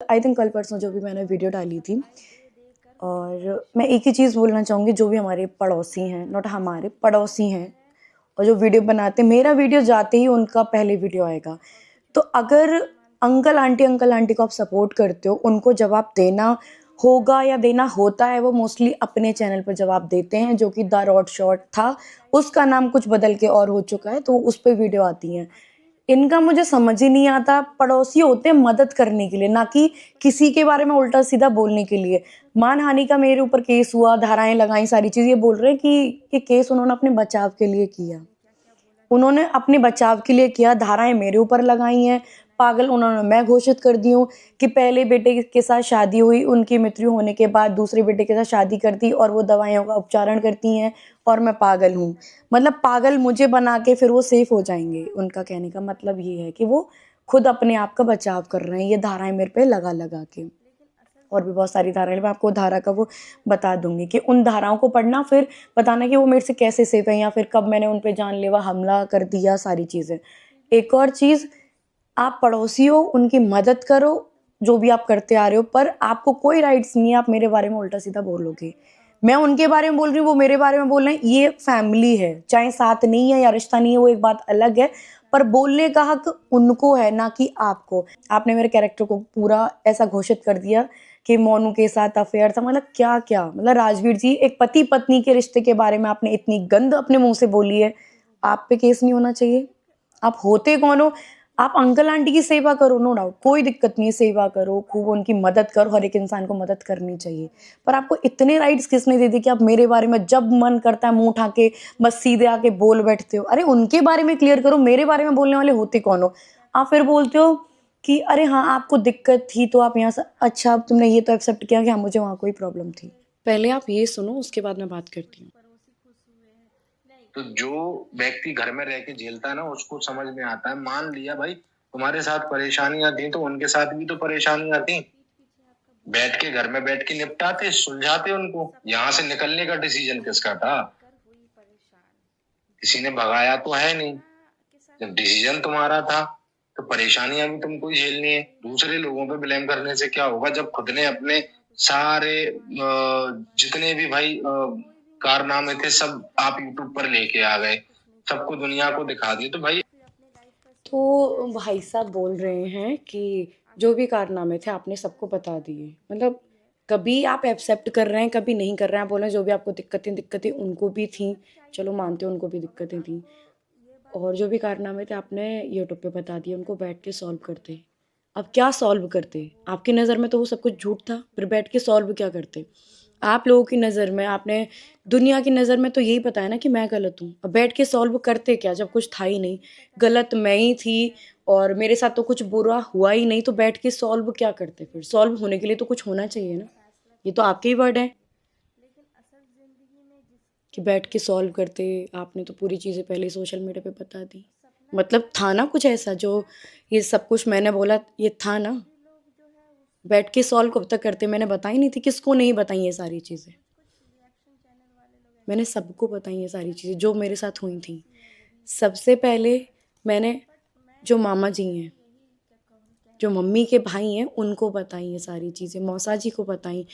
I think कल परसों जो भी मैंने वीडियो डाली थी, और मैं एक ही चीज़ बोलना चाहूँगी, जो भी हमारे पड़ोसी हैं, नॉट हमारे पड़ोसी हैं, और जो वीडियो बनाते हैं, मेरा वीडियो जाते ही उनका पहले वीडियो आएगा। तो अगर अंकल आंटी को आप सपोर्ट करते हो, उनको जवाब देना होगा या देना होता है, वो मोस्टली अपने चैनल पर जवाब देते हैं, जो कि द रॉड शॉट था, उसका नाम कुछ बदल के और हो चुका है, तो उस पे वीडियो आती हैं। इनका मुझे समझ ही नहीं आता, पड़ोसी होते हैं मदद करने के लिए, ना कि किसी के बारे में उल्टा सीधा बोलने के लिए। मानहानि का मेरे ऊपर केस हुआ, धाराएं लगाई, सारी चीज़, ये बोल रहे हैं कि ये केस उन्होंने अपने बचाव के लिए किया। उन्होंने अपने बचाव के लिए किया, धाराएं मेरे ऊपर लगाई हैं, पागल उन्होंने मैं घोषित कर दी हूँ कि पहले बेटे के साथ शादी हुई, उनकी मृत्यु होने के बाद दूसरे बेटे के साथ शादी करती और वो दवाइयों का उपचारण करती हैं, और मैं पागल हूँ। मतलब पागल मुझे बना के फिर वो सेफ हो जाएंगे। उनका कहने का मतलब ये है कि वो खुद अपने आप का बचाव कर रहे हैं, ये धाराएं मेरे पे लगा लगा के। और भी बहुत सारी धाराएं, मैं आपको धारा का वो बता दूंगी कि उन धाराओं को पढ़ना, फिर बताना कि वो मेरे से कैसे सेफ है, या फिर कब मैंने उन पे जानलेवा हमला कर दिया, सारी चीज़ें। एक और चीज़, आप पड़ोसी हो, उनकी मदद करो, जो भी आप करते आ रहे हो, पर आपको कोई राइट्स नहीं है आप मेरे बारे में उल्टा सीधा बोलोगे। मैं उनके बारे में बोल रही हूँ, वो मेरे बारे में बोल रहे हैं, ये फैमिली है, चाहे साथ नहीं है या रिश्ता नहीं है, वो एक बात अलग है, पर बोलने का हक उनको है, ना कि आपको। आपने मेरे कैरेक्टर को पूरा ऐसा घोषित कर दिया कि मोनू के साथ अफेयर था, मतलब क्या क्या, मतलब राजवीर जी, एक पति पत्नी के रिश्ते के बारे में आपने इतनी गंद अपने मुंह से बोली है, आप पे केस नहीं होना चाहिए? आप होते कौन हो? आप अंकल आंटी की सेवा करो, नो डाउट, कोई दिक्कत नहीं है, सेवा करो, खूब उनकी मदद करो, हर एक इंसान को मदद करनी चाहिए। पर आपको इतने राइट्स किसने दे दिए कि आप मेरे बारे में जब मन करता है मुंह उठा के बस सीधे आके बोल बैठते हो? अरे उनके बारे में क्लियर करो, मेरे बारे में बोलने वाले होते कौन हो? आप फिर बोलते हो कि अरे हाँ, आपको दिक्कत थी तो आप यहाँ से, अच्छा अब तुमने ये तो एक्सेप्ट किया कि हाँ मुझे वहाँ कोई प्रॉब्लम थी। पहले आप ये सुनो, उसके बाद मैं बात करती हूँ। तो जो व्यक्ति घर में रह के झेलता है ना, उसको समझ में आता है। मान लिया भाई तुम्हारे साथ परेशानियां थी, तो उनके साथ भी तो परेशानियां थी, बैठ के घर में बैठ के निपटाते, सुलझाते उनको। यहाँ से निकलने का डिसीजन किसका था? किसी ने भगाया तो है नहीं। जब डिसीजन तुम्हारा था, तो परेशानियां भी तुमको ही झेलनी है। दूसरे लोगों पे ब्लेम करने से क्या होगा, जब खुद ने अपने सारे जितने भी भाई कारनामे थे सब आप यूट्यूब पर लेके आ गए, सबको दुनिया को दिखा दिए, तो भाई। तो भाई साहब बोल रहे हैं कि जो भी कारनामे थे आपने सबको बता दिए, मतलब कभी आप एक्सेप्ट कर रहे हैं, कभी नहीं कर रहे हैं। आप बोल रहे हैं जो भी आपको दिक्कतें उनको भी थी, चलो मानते हो उनको भी दिक्कतें थी, और जो भी कारनामे थे आपने यूट्यूब पे बता दिए, उनको बैठ के सॉल्व करते। अब क्या सॉल्व करते? आपकी नज़र में तो वो सब कुछ झूठ था, फिर बैठ के सॉल्व क्या करते? आप लोगों की नज़र में, आपने दुनिया की नज़र में तो यही पता है ना कि मैं गलत हूँ। अब बैठ के सॉल्व करते क्या जब कुछ था ही नहीं? गलत मैं ही थी और मेरे साथ तो कुछ बुरा हुआ ही नहीं, तो बैठ के सॉल्व क्या करते फिर? सॉल्व होने के लिए तो कुछ होना चाहिए ना। ये तो आपके ही वर्ड हैं कि बैठ के सॉल्व करते। आपने तो पूरी चीज़ें पहले ही सोशल मीडिया पे बता दी। मतलब था ना कुछ ऐसा, जो ये सब कुछ मैंने बोला ये था ना? बैठ के सॉल्व कब तक करते? मैंने बताई नहीं थी? किसको नहीं बताई ये सारी चीज़ें? मैंने सबको बताई ये सारी चीज़ें जो मेरे साथ हुई थी। सबसे पहले मैंने जो मामा जी हैं, जो मम्मी के भाई हैं, उनको बताई ये सारी चीज़ें, मौसा जी को बताई।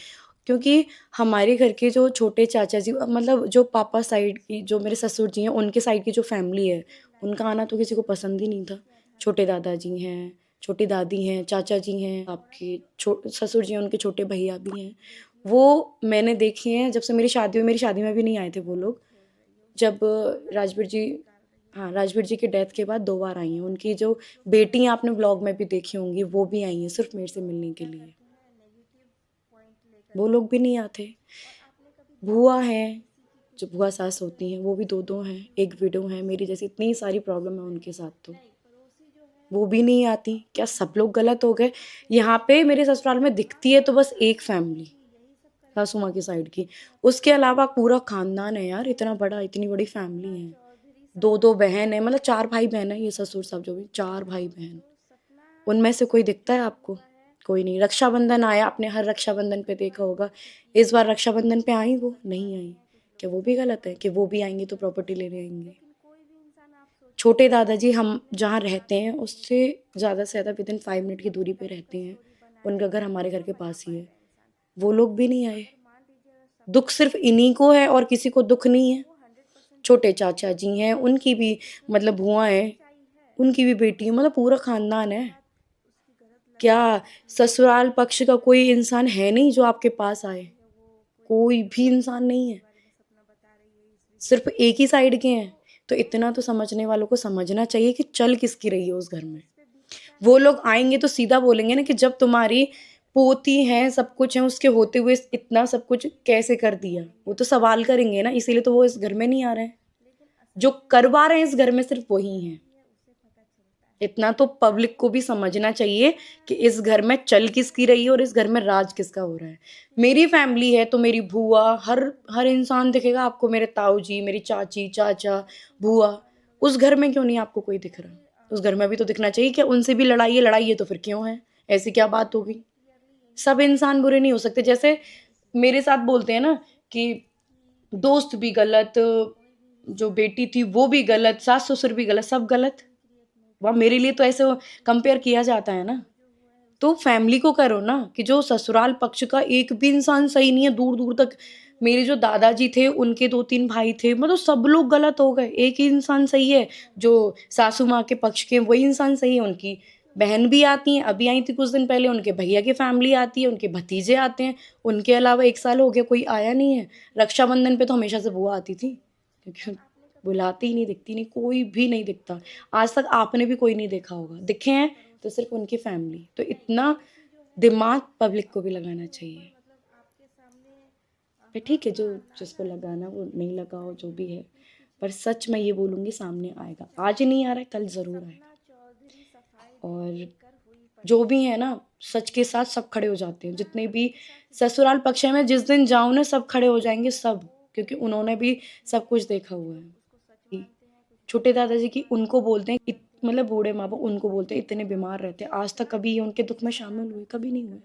क्योंकि हमारे घर के जो छोटे चाचा जी, मतलब जो पापा साइड की, जो मेरे ससुर जी हैं, उनके साइड की जो फैमिली है, उनका आना तो किसी को पसंद ही नहीं था। छोटे दादाजी हैं, छोटी दादी हैं, चाचा जी हैं, आपके ससुर जी हैं, उनके छोटे भैया भी हैं। वो मैंने देखे हैं जब से मेरी शादी हुई। मेरी शादी में भी नहीं आए थे वो लोग। जब राजवीर जी, हाँ, राजवीर जी की डेथ के बाद 2 बार आई हैं। उनकी जो बेटी आपने ब्लॉग में भी देखी होंगी, वो भी आई हैं सिर्फ मेरे से मिलने के लिए। वो लोग भी नहीं आते। बुआ हैं, जो बुआ सास होती हैं, वो भी 2-2 हैं, एक विडो हैं। मेरी जैसी इतनी सारी प्रॉब्लम है उनके साथ, तो वो भी नहीं आती। क्या सब लोग गलत हो गए? यहाँ पे मेरे ससुराल में दिखती है तो बस एक फैमिली, सासू माँ की साइड की। उसके अलावा पूरा खानदान है यार, इतना बड़ा, इतनी बड़ी फैमिली है। 2-2 बहन है, मतलब 4 भाई बहन है, ये ससुर सब जो भी 4 भाई बहन। उनमें से कोई दिखता है आपको? कोई नहीं। रक्षाबंधन आया, आपने हर रक्षाबंधन पे देखा होगा। इस बार रक्षाबंधन पे आई वो? नहीं आई। क्या वो भी गलत है कि वो भी आएंगे तो प्रॉपर्टी लेने आएंगे? छोटे दादाजी हम जहाँ रहते हैं उससे ज़्यादा से ज़्यादा विदिन 5 मिनट की दूरी पे रहते हैं। उनका घर हमारे घर के पास ही है, वो लोग भी नहीं आए। दुख सिर्फ इन्हीं को है और किसी को दुख नहीं है। छोटे चाचा जी हैं, उनकी भी मतलब बुआ है, उनकी भी बेटी है, मतलब पूरा खानदान है। क्या ससुराल पक्ष का कोई इंसान है नहीं जो आपके पास आए? कोई भी इंसान नहीं है, सिर्फ एक ही साइड के हैं। तो इतना तो समझने वालों को समझना चाहिए कि चल किसकी रही है उस घर में। वो लोग आएंगे तो सीधा बोलेंगे ना कि जब तुम्हारी पोती है, सब कुछ है, उसके होते हुए इतना सब कुछ कैसे कर दिया। वो तो सवाल करेंगे ना, इसीलिए तो वो इस घर में नहीं आ रहे हैं। जो करवा रहे हैं इस घर में सिर्फ वही हैं। इतना तो पब्लिक को भी समझना चाहिए कि इस घर में चल किसकी रही है और इस घर में राज किसका हो रहा है। मेरी फैमिली है तो मेरी बुआ, हर हर इंसान दिखेगा आपको, मेरे ताऊ जी, मेरी चाची, चाचा, बुआ। उस घर में क्यों नहीं आपको कोई दिख रहा? उस घर में भी तो दिखना चाहिए। क्या उनसे भी लड़ाई है तो फिर क्यों है? ऐसी क्या बात होगी? सब इंसान बुरे नहीं हो सकते। जैसे मेरे साथ बोलते हैं ना कि दोस्त भी गलत, जो बेटी थी वो भी गलत, सास ससुर भी गलत, सब गलत। वह मेरे लिए तो ऐसे कंपेयर किया जाता है ना। तो फैमिली को करो ना कि जो ससुराल पक्ष का एक भी इंसान सही नहीं है दूर दूर तक। मेरे जो दादाजी थे उनके 2-3 भाई थे, मतलब सब लोग गलत हो गए, एक ही इंसान सही है। जो सासू माँ के पक्ष के वही इंसान सही है। उनकी बहन भी आती हैं, अभी आई थी कुछ दिन पहले, उनके भैया की फैमिली आती है, उनके भतीजे आते हैं। उनके अलावा 1 साल हो गया कोई आया नहीं है। रक्षाबंधन पे तो हमेशा से बुआ आती थी, क्योंकि बुलाती ही नहीं, दिखती नहीं, कोई भी नहीं दिखता। आज तक आपने भी कोई नहीं देखा होगा, दिखे हैं तो सिर्फ उनकी फैमिली। तो इतना दिमाग पब्लिक को भी लगाना चाहिए। पर ठीक है, जो जिसको लगाना वो नहीं लगा हो, जो भी है। पर सच मैं ये बोलूँगी, सामने आएगा। आज नहीं आ रहा है, कल ज़रूर आएगा। और जो भी है ना, सच के साथ सब खड़े हो जाते हैं। जितने भी ससुराल पक्ष में जिस दिन जाऊँ ना, सब खड़े हो जाएंगे सब, क्योंकि उन्होंने भी सब कुछ देखा हुआ है। छोटे दादाजी की उनको बोलते हैं, मतलब बूढ़े माँ बाप उनको बोलते हैं, इतने बीमार रहते हैं, आज तक कभी ये उनके दुख में शामिल हुए? कभी नहीं हुए।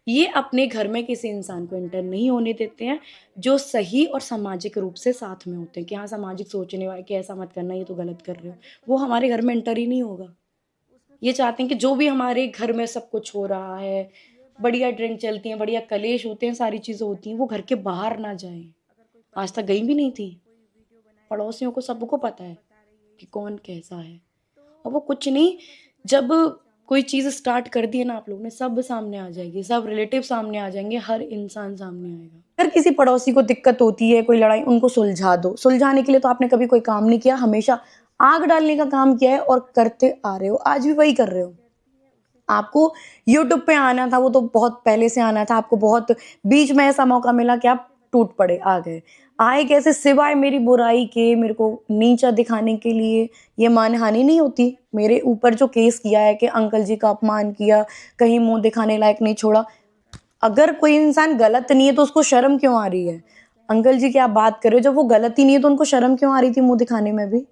ये अपने घर में किसी इंसान को एंटर नहीं होने देते हैं जो सही और सामाजिक रूप से साथ में होते हैं, कि हाँ सामाजिक सोचने वाले कि ऐसा मत करना, ये तो गलत कर रहे हो। वो हमारे घर में एंटर ही नहीं होगा। ये चाहते हैं कि जो भी हमारे घर में सब कुछ हो रहा है, बढ़िया ड्रिंक चलती हैं, बढ़िया कलेश होते हैं, सारी चीज़ें होती हैं, वो घर के बाहर ना जाए। आज तक गई भी नहीं थी। पड़ोसियों को सबको पता है कि कौन कैसा है। और वो कुछ नहीं, जब कोई चीज़ स्टार्ट कर दी है ना आप लोगों ने, सब सामने आ जाएगी, सब रिलेटिव सामने आ जाएंगे, हर इंसान सामने आएगा। अगर किसी पड़ोसी को दिक्कत होती है, कोई लड़ाई, उनको सुलझा दो। सुलझाने के लिए तो आपने कभी कोई काम नहीं किया, हमेशा आग डालने का काम किया है और करते आ रहे हो, आज भी वही कर रहे हो। आपको यूट्यूब पे आना था, वो तो बहुत पहले से आना था। आपको बहुत बीच में ऐसा मौका मिला कि आप टूट पड़े, आ गए। आए कैसे? सिवाय मेरी बुराई के, मेरे को नीचा दिखाने के लिए। ये मानहानि नहीं होती। मेरे ऊपर जो केस किया है कि अंकल जी का अपमान किया, कहीं मुंह दिखाने लायक नहीं छोड़ा। अगर कोई इंसान गलत नहीं है तो उसको शर्म क्यों आ रही है? अंकल जी की आप बात कर रहे हो, जब वो गलत ही नहीं है तो उनको शर्म क्यों आ रही थी मुंह दिखाने में भी?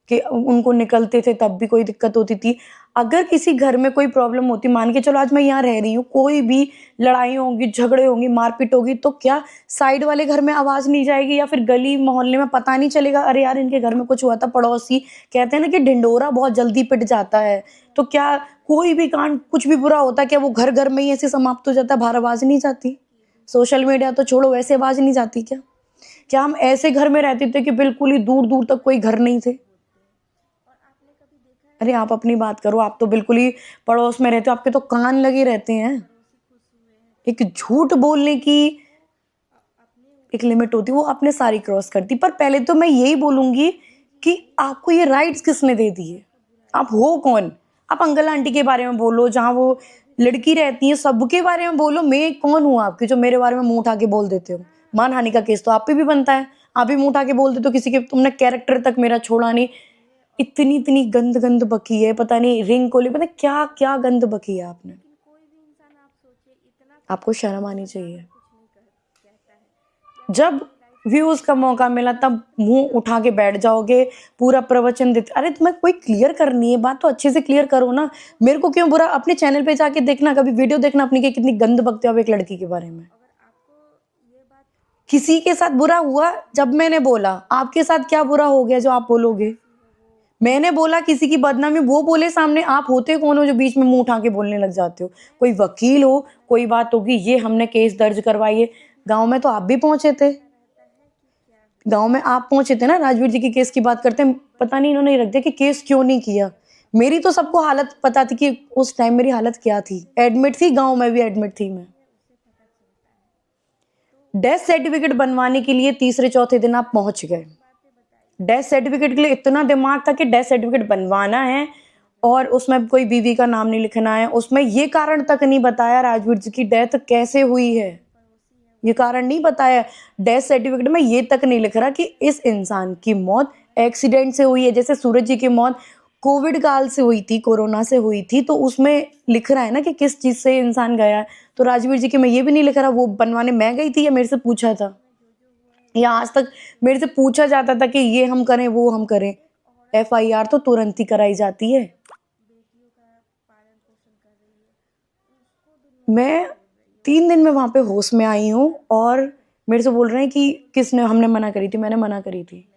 कि उनको निकलते थे तब भी कोई दिक्कत होती थी। अगर किसी घर में कोई प्रॉब्लम होती, मान के चलो आज मैं यहाँ रह रही हूँ, कोई भी लड़ाई होगी, झगड़े होंगे, मारपीट होगी, तो क्या साइड वाले घर में आवाज़ नहीं जाएगी? या फिर गली मोहल्ले में पता नहीं चलेगा, अरे यार इनके घर में कुछ हुआ था? पड़ोसी कहते हैं ना कि ढिंडोरा बहुत जल्दी पिट जाता है। तो क्या कोई भी कांड, कुछ भी बुरा होता है, क्या वो घर घर में ही ऐसे समाप्त हो जाता है? बाहर आवाज़ नहीं जाती? सोशल मीडिया तो छोड़ो, वैसे आवाज़ नहीं जाती क्या? क्या हम ऐसे घर में रहते थे कि बिल्कुल ही दूर दूर तक कोई घर नहीं थे? अरे आप अपनी बात करो, आप तो बिल्कुल ही पड़ोस में रहते हो, आपके तो कान लगे रहते हैं। एक झूठ बोलने की एक लिमिट होती है, वो आपने सारी क्रॉस कर दी। पर पहले तो मैं यही बोलूंगी कि आपको ये राइट्स किसने दे दिए? आप हो कौन? आप अंकल आंटी के बारे में बोलो, जहाँ वो लड़की रहती है सबके बारे में बोलो। मैं कौन हूँ आपकी जो मेरे बारे में मुंह उठा के बोल देते हो? मानहानि का केस तो आप पे भी बनता है, आप भी मुंह उठा के बोल देते हो किसी के। तुमने कैरेक्टर तक मेरा छोड़ा नहीं। इतनी इतनी गंद गंद बकी है, पता नहीं रिंग को ले, पता क्या क्या गंद बकी है आपने। आपको शर्म आनी चाहिए। जब व्यूज का मौका मिला तब मुंह उठा के बैठ जाओगे, पूरा प्रवचन देते। अरे तुम्हें कोई क्लियर करनी है बात तो अच्छे से क्लियर करो ना। मेरे को क्यों बुरा? अपने चैनल पे जाके देखना, कभी वीडियो देखना अपनी, के कितनी गंद बकते हो एक लड़की के बारे में। किसी के साथ बुरा हुआ जब मैंने बोला, आपके साथ क्या बुरा हो गया जो आप बोलोगे? मैंने बोला किसी की बदनामी, वो बोले सामने। आप होते कौन हो जो बीच में मुंह उठा के बोलने लग जाते हो? कोई वकील हो, कोई बात होगी, ये हमने केस दर्ज करवाई है। गांव में तो आप भी पहुंचे थे, गांव में आप पहुंचे थे ना। राजवीर जी के केस की बात करते हैं, पता नहीं इन्होंने रख दिया कि केस क्यों नहीं किया। मेरी तो सबको हालत पता थी कि उस टाइम मेरी हालत क्या थी। एडमिट थी, गांव में भी एडमिट थी मैं। डेथ सर्टिफिकेट बनवाने के लिए तीसरे चौथे दिन आप पहुंच गए। डेथ सर्टिफिकेट के लिए इतना दिमाग था कि डेथ सर्टिफिकेट बनवाना है और उसमें कोई बीवी का नाम नहीं लिखना है। उसमें ये कारण तक नहीं बताया राजवीर जी की डेथ कैसे हुई है, ये कारण नहीं बताया। डेथ सर्टिफिकेट में ये तक नहीं लिख रहा कि इस इंसान की मौत एक्सीडेंट से हुई है। जैसे सूरज जी की मौत कोविड काल से हुई थी, कोरोना से हुई थी, तो उसमें लिख रहा है ना कि किस चीज से इंसान गया है। तो राजवीर जी के में ये भी नहीं लिख रहा। वो बनवाने मैं गई थी या मेरे से पूछा था, या आज तक मेरे से पूछा जाता था कि ये हम करें वो हम करें? FIR तो तुरंत ही कराई जाती है। मैं 3 दिन में वहां पे होश में आई हूँ और मेरे से बोल रहे हैं कि किसने, हमने मना करी थी। मैंने मना करी थी,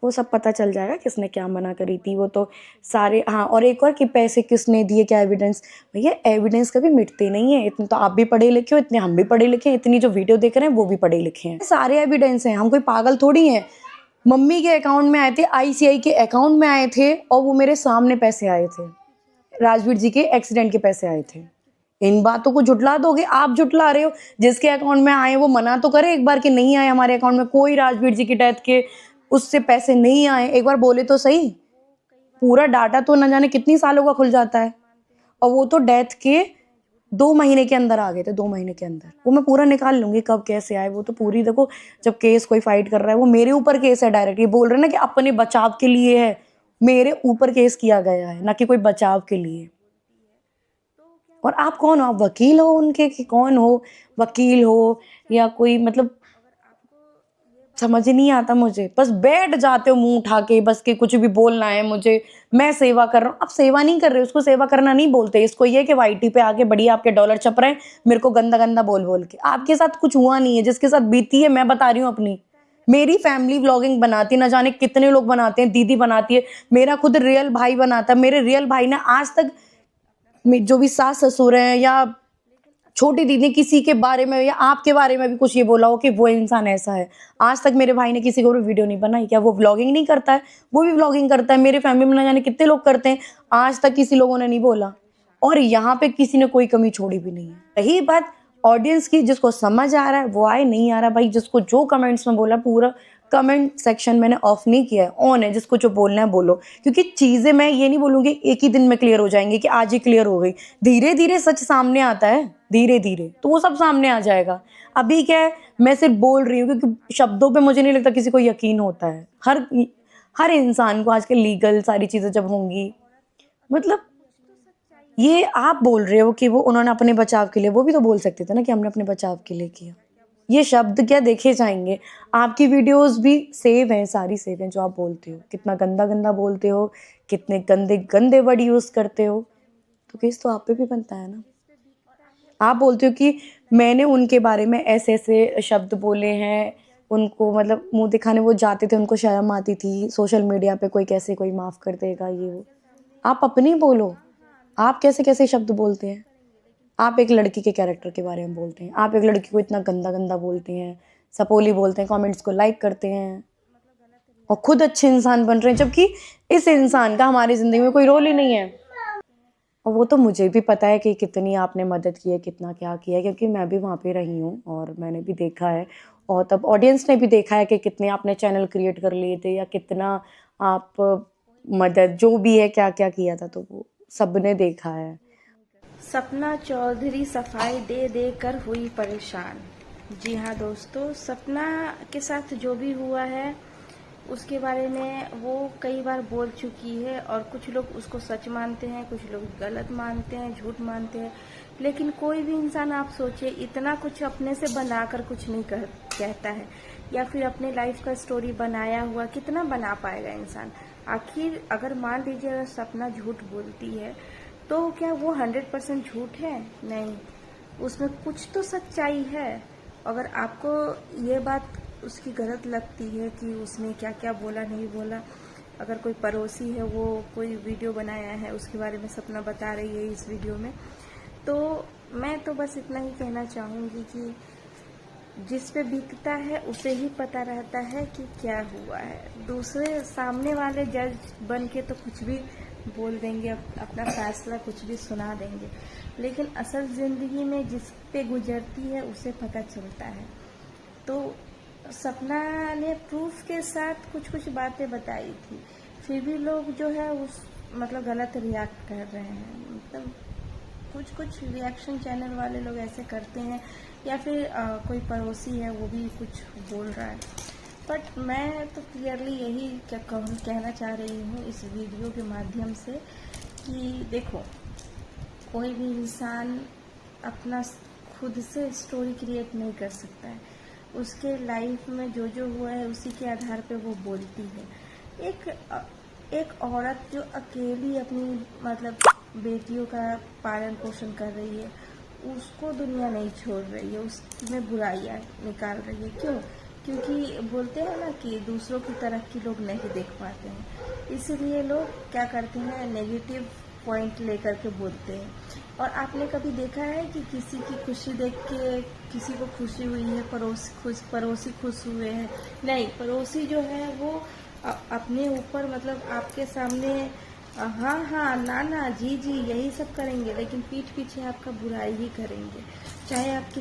वो सब पता चल जाएगा किसने क्या मना करी थी। वो तो सारे, हाँ, और एक और कि पैसे किसने दिए, क्या एविडेंस। भैया एविडेंस कभी मिटते नहीं है। इतने तो आप भी पढ़े लिखे हो, इतने हम भी पढ़े लिखे हैं, इतनी जो वीडियो देख रहे हैं वो भी पढ़े लिखे हैं। सारे एविडेंस हैं, हम कोई पागल थोड़ी हैं। मम्मी के अकाउंट में आए थे, ICI के अकाउंट में आए थे, और वो मेरे सामने पैसे आए थे। राजवीर जी के एक्सीडेंट के पैसे आए थे। इन बातों को झुटला दोगे? आप झुटला रहे हो। जिसके अकाउंट में आए वो मना तो करे एक बार कि नहीं आए हमारे अकाउंट में, कोई राजवीर जी की डेथ के उससे पैसे नहीं आए, एक बार बोले तो सही। पूरा डाटा तो न जाने कितनी सालों का खुल जाता है, और वो तो डेथ के 2 महीने के अंदर आ गए थे। 2 महीने के अंदर वो मैं पूरा निकाल लूंगी कब कैसे आए। वो तो पूरी, देखो, जब केस कोई फाइट कर रहा है, वो मेरे ऊपर केस है डायरेक्ट। ये बोल रहे हैं ना कि अपने बचाव के लिए है, मेरे ऊपर केस किया गया है, ना कि कोई बचाव के लिए। और आप कौन हो? आप वकील हो उनके कि कौन हो? वकील हो या कोई, मतलब समझ ही नहीं आता मुझे। बस बैठ जाते हो मुंह उठा के, बस कि कुछ भी बोलना है मुझे, मैं सेवा कर रहा हूँ। आप सेवा नहीं कर रहे हो, उसको सेवा करना नहीं बोलते। इसको ये कि YT पे आके बढ़िया आपके डॉलर छप रहे हैं, मेरे को गंदा गंदा बोल बोल के। आपके साथ कुछ हुआ नहीं है, जिसके साथ बीती है मैं बता रही हूँ अपनी। मेरी फैमिली व्लॉगिंग बनाती है, ना जाने कितने लोग बनाते हैं, दीदी बनाती है, मेरा खुद रियल भाई बनाता है। मेरे रियल भाई ने आज तक जो भी सास ससुर हैं या छोटी दीदी किसी के बारे में या आपके बारे में भी कुछ ये बोला हो कि वो इंसान ऐसा है, आज तक मेरे भाई ने किसी को भी वीडियो नहीं बनाई। क्या वो व्लॉगिंग नहीं करता है? वो भी व्लॉगिंग करता है। मेरे फैमिली में ना जाने कितने लोग करते हैं, आज तक किसी लोगों ने नहीं बोला। और यहाँ पे किसी ने कोई कमी छोड़ी भी नहीं है। रही बात ऑडियंस की, जिसको समझ आ रहा है वो आए, नहीं आ रहा भाई, जिसको जो कमेंट्स में बोला, पूरा कमेंट सेक्शन मैंने ऑफ नहीं किया है, ऑन है। जिसको जो बोलना है बोलो, क्योंकि चीजें मैं ये नहीं बोलूंगी एक ही दिन में क्लियर हो जाएंगी कि आज ही क्लियर हो गई। धीरे धीरे सच सामने आता है, धीरे धीरे तो वो सब सामने आ जाएगा। अभी क्या है, मैं सिर्फ बोल रही हूँ क्योंकि शब्दों पे मुझे नहीं लगता किसी को यकीन होता है। हर इंसान को आजकल लीगल सारी चीजें जब होंगी, मतलब ये आप बोल रहे हो कि वो उन्होंने अपने बचाव के लिए, वो भी तो बोल सकते थे ना कि हमने अपने बचाव के लिए किया। ये शब्द क्या देखे जाएंगे? आपकी वीडियोस भी सेव हैं, सारी सेव हैं जो आप बोलते हो। कितना गंदा गंदा बोलते हो, कितने गंदे गंदे वर्ड यूज करते हो, तो केस तो आप पे भी बनता है ना। आप बोलते हो कि मैंने उनके बारे में ऐसे ऐसे शब्द बोले हैं, उनको मतलब मुंह दिखाने वो जाते थे, उनको शर्म आती थी, सोशल मीडिया पे कोई कैसे कोई माफ कर देगा, ये वो। आप अपनी बोलो, आप कैसे कैसे शब्द बोलते हैं। आप एक लड़की के कैरेक्टर के बारे में बोलते हैं, आप एक लड़की को इतना गंदा गंदा बोलते हैं, सपोली बोलते हैं, कमेंट्स को लाइक करते हैं, और खुद अच्छे इंसान बन रहे हैं, जबकि इस इंसान का हमारी जिंदगी में कोई रोल ही नहीं है। और वो तो मुझे भी पता है कि कितनी आपने मदद की है, कितना क्या किया है, क्योंकि मैं भी वहाँ पे रही हूँ और मैंने भी देखा है। और तब ऑडियंस ने भी देखा है कि कितने आपने चैनल क्रिएट कर लिए थे, या कितना आप मदद जो भी है क्या क्या किया था, तो वो सबने देखा है। सपना चौधरी सफाई दे दे कर हुई परेशान। जी हाँ दोस्तों, सपना के साथ जो भी हुआ है उसके बारे में वो कई बार बोल चुकी है, और कुछ लोग उसको सच मानते हैं, कुछ लोग गलत मानते हैं, झूठ मानते हैं। लेकिन कोई भी इंसान, आप सोचिए, इतना कुछ अपने से बनाकर कुछ नहीं कहता है, या फिर अपने लाइफ का स्टोरी बनाया हुआ कितना बना पाएगा इंसान। आखिर अगर मान लीजिए अगर सपना झूठ बोलती है तो क्या वो 100% झूठ है? नहीं, उसमें कुछ तो सच्चाई है। अगर आपको ये बात उसकी गलत लगती है कि उसने क्या क्या बोला नहीं बोला। अगर कोई पड़ोसी है वो कोई वीडियो बनाया है उसके बारे में सपना बता रही है इस वीडियो में, तो मैं तो बस इतना ही कहना चाहूँगी कि जिस पे बीतता है उसे ही पता रहता है कि क्या हुआ है। दूसरे सामने वाले जज बन के तो कुछ भी बोल देंगे, अपना फैसला कुछ भी सुना देंगे, लेकिन असल ज़िंदगी में जिस पे गुजरती है उसे पता चलता है। तो सपना ने प्रूफ के साथ कुछ कुछ बातें बताई थी, फिर भी लोग जो है उस मतलब गलत रिएक्ट कर रहे हैं। मतलब कुछ कुछ रिएक्शन चैनल वाले लोग ऐसे करते हैं, या फिर कोई पड़ोसी है वो भी कुछ बोल रहा है। बट मैं तो क्लियरली यही कहना चाह रही हूँ इस वीडियो के माध्यम से कि देखो, कोई भी इंसान अपना खुद से स्टोरी क्रिएट नहीं कर सकता है। उसके लाइफ में जो जो हुआ है उसी के आधार पे वो बोलती है। एक औरत जो अकेली अपनी मतलब बेटियों का पालन पोषण कर रही है, उसको दुनिया नहीं छोड़ रही है, उसमें बुराइयां निकाल रही है। क्यों? क्योंकि बोलते हैं ना कि दूसरों की तरक्की लोग नहीं देख पाते हैं, इसीलिए लोग क्या करते हैं, नेगेटिव पॉइंट लेकर के बोलते हैं। और आपने कभी देखा है कि किसी की खुशी देख के किसी को खुशी हुई है, पड़ोसी खुश हुए हैं? नहीं, पड़ोसी जो है वो अपने ऊपर मतलब आपके सामने हाँ हाँ ना ना जी जी यही सब करेंगे, लेकिन पीठ पीछे आपका बुराई ही करेंगे, चाहे आपकी